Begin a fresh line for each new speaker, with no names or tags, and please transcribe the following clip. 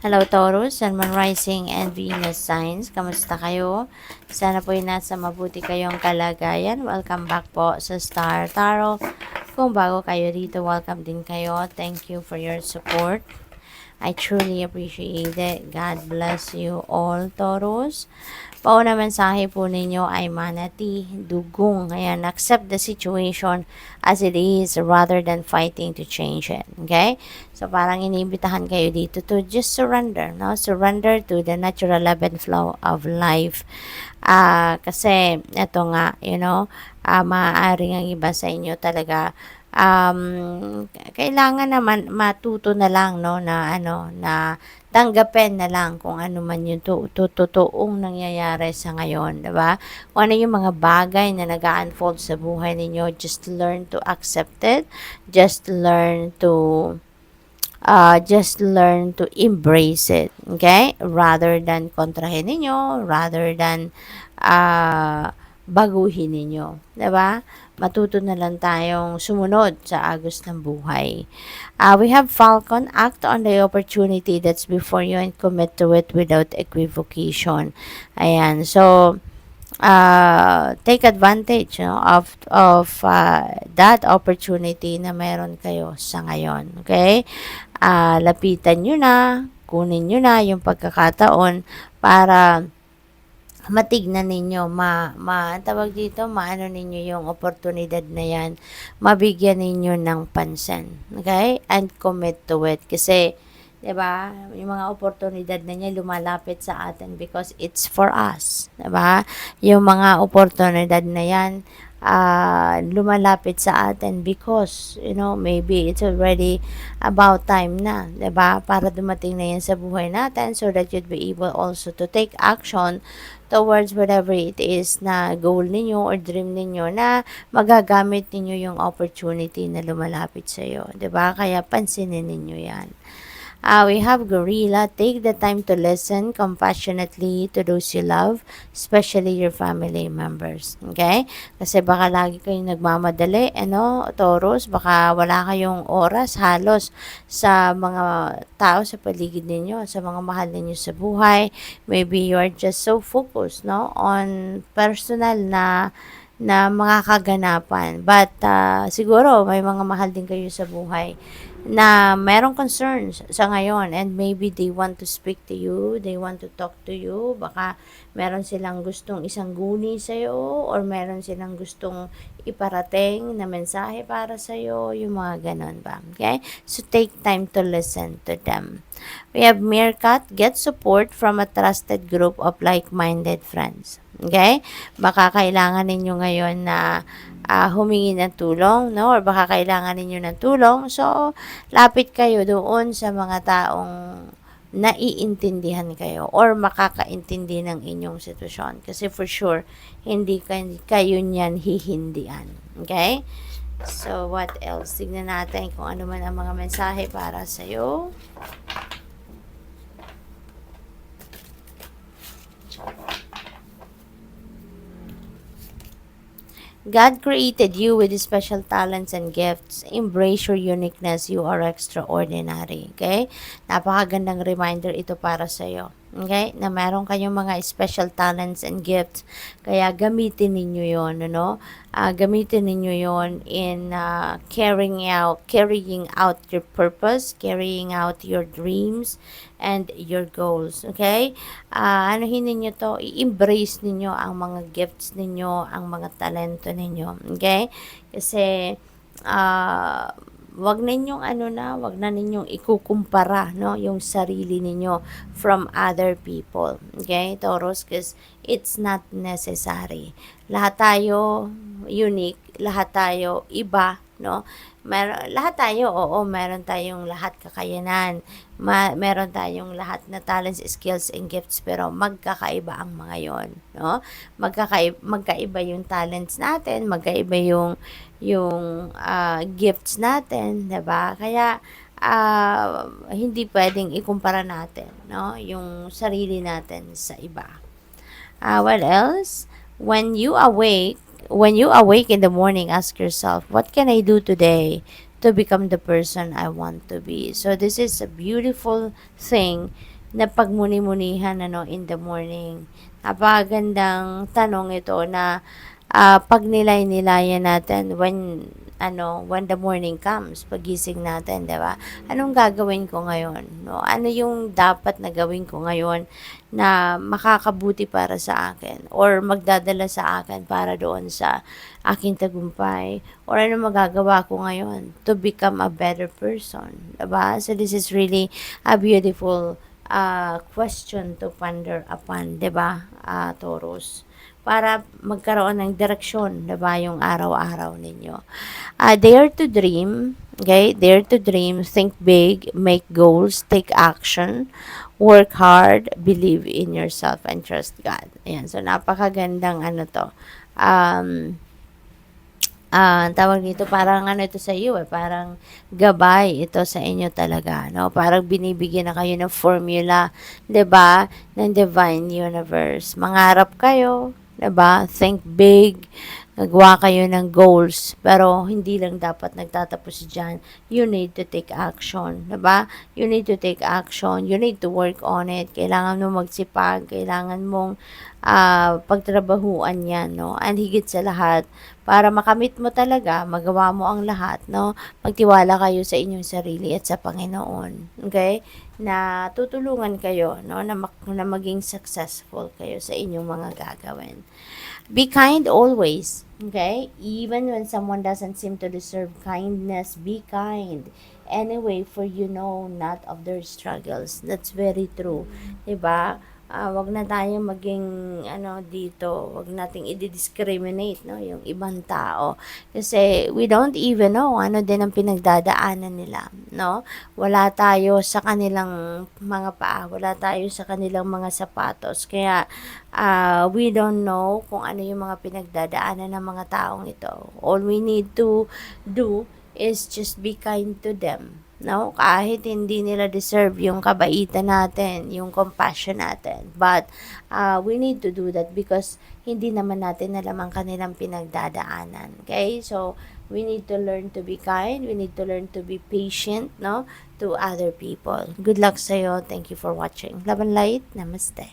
Hello Taurus, Sun, Moon, Rising, and Venus signs. Kamusta kayo? Sana po nasa mabuti kayong kalagayan. Welcome back po sa Star Tarot. Kung bago kayo dito, welcome din kayo. Thank you for your support. I truly appreciate it. God bless you all, Taurus. Pauna mensahe po ninyo ay manati, dugong. Ayan, accept the situation as it is rather than fighting to change it. Okay? So, parang inibitahan kayo dito to just surrender, no? Surrender to the natural ebb and flow of life. Kasi, ito nga, maaaring ang iba sa inyo talaga kailangan naman matuto na lang, no, na tanggapin na lang kung ano man yung totoong nangyayari sa ngayon, 'di ba? Kung ano yung mga bagay na nag-unfold sa buhay ninyo, just learn to accept it. Just learn to embrace it, okay? Rather than kontrahin ninyo, rather than baguhin ninyo, 'di ba? Matuto na lang tayong sumunod sa agos ng buhay. We have Falcon, act on the opportunity that's before you and commit to it without equivocation. Ayan, so take advantage, of that opportunity na meron kayo sa ngayon. Okay? Lapitan nyo na, kunin nyo na yung pagkakataon para matignan ninyo, tawag dito, maano ninyo yung oportunidad na yan, mabigyan ninyo ng pansin. Okay? And commit to it. Kasi, 'di ba? Yung mga oportunidad na niya lumalapit sa atin because it's for us, 'di ba? Yung mga oportunidad na yan lumalapit sa atin because, maybe it's already about time na, 'di ba? Para dumating na yan sa buhay natin so that you'd be able also to take action towards whatever it is na goal ninyo or dream ninyo na magagamit ninyo yung opportunity na lumalapit sa iyo, 'di ba? Kaya pansinin ninyo 'yan. We have Gorilla. Take the time to listen compassionately to those you love, especially your family members. Okay? Kasi baka lagi kayong nagmamadali, Taurus, baka wala kayong oras halos sa mga tao sa paligid ninyo, sa mga mahal ninyo sa buhay. Maybe you are just so focused, no, on personal na mga kaganapan. But siguro may mga mahal din kayo sa buhay na merong concerns sa ngayon and maybe they want to speak to you, they want to talk to you, baka meron silang gustong isang guni sa'yo or meron silang gustong iparating na mensahe para sa'yo, yung mga ganon ba, okay? So, take time to listen to them. We have Meerkat, get support from a trusted group of like-minded friends. Okay? Baka kailangan ninyo ngayon na humingi ng tulong, no? Or baka kailangan ninyo ng tulong. So, lapit kayo doon sa mga taong naiintindihan kayo or makakaintindi ng inyong sitwasyon. Kasi for sure, hindi kayo niyan hihindian. Okay? So, what else? Tignan natin kung ano man ang mga mensahe para sa'yo. God created you with special talents and gifts. Embrace your uniqueness. You are extraordinary. Okay? Napakagandang reminder ito para sa iyo. Okay? Na meron kayong mga special talents and gifts. Kaya gamitin ninyo yon, gamitin ninyo yon in carrying out your purpose, carrying out your dreams, and your goals. Okay? Anuhin ninyo to, i-embrace ninyo ang mga gifts ninyo, ang mga talento ninyo. Okay? Kasi, wag na ninyong ikukumpara, no, yung sarili ninyo from other people. Okay, Taurus, because it's not necessary. Lahat tayo unique, lahat tayo iba, no? Lahat tayo, oo, meron tayong lahat kakayanan. Meron tayong lahat na talents, skills, and gifts, pero magkakaiba ang mga yon, no? Magkaiba yung talents natin, magkaiba yung gifts natin, 'di ba? Kaya hindi pwedeng ikumpara natin, no, yung sarili natin sa iba. What else? When you awake in the morning, ask yourself, what can I do today to become the person I want to be. So this is a beautiful thing na pagmuni-munihan in the morning. Napakagandang tanong ito na pagnilay-nilayan natin when the morning comes, pagising natin, 'di ba? Anong gagawin ko ngayon, no? Ano yung dapat na gawin ko ngayon na makakabuti para sa akin or magdadala sa akin para doon sa aking tagumpay or ano magagawa ko ngayon to become a better person, 'di ba? So this is really a beautiful question to ponder upon, 'di ba? Taurus, para magkaroon ng direksyon, 'di ba, yung araw-araw ninyo. Dare to dream, okay? Dare to dream, think big, make goals, take action, work hard, believe in yourself, and trust God. Ayan, so napakagandang to. Um, tawag dito, parang ito sa iyo parang gabay ito sa inyo talaga, no? Parang binibigyan na kayo ng formula, 'di ba, ng divine universe. Mangarap kayo, 'di ba? Think big, nagawa kayo ng goals, pero hindi lang dapat nagtatapos diyan. You need to take action, 'di ba? You need to take action. You need to work on it. Kailangan mo magsipag, kailangan mong pagtrabahuan 'yan, no? And higit sa lahat, para makamit mo talaga, magawa mo ang lahat, no? Magtiwala kayo sa inyong sarili at sa Panginoon, okay? Na tutulungan kayo, no? Na maging successful kayo sa inyong mga gagawin. Be kind always, okay? Even when someone doesn't seem to deserve kindness, be kind. Anyway, for you know not of their struggles. That's very true. 'Di ba? Wag na tayong maging dito, wag nating i-discriminate, no, yung ibang tao. Kasi we don't even know ano din ang pinagdadaanan nila, no? Wala tayo sa kanilang mga paa, wala tayo sa kanilang mga sapatos. Kaya we don't know kung ano yung mga pinagdadaanan ng mga taong ito. All we need to do is just be kind to them, no? Kahit hindi nila deserve yung kabaitan natin, yung compassion natin. But we need to do that because hindi naman natin alam ang kanilang pinagdadaanan. Okay? So, we need to learn to be kind. We need to learn to be patient, no? To other people. Good luck sa'yo. Thank you for watching. Love and light. Namaste.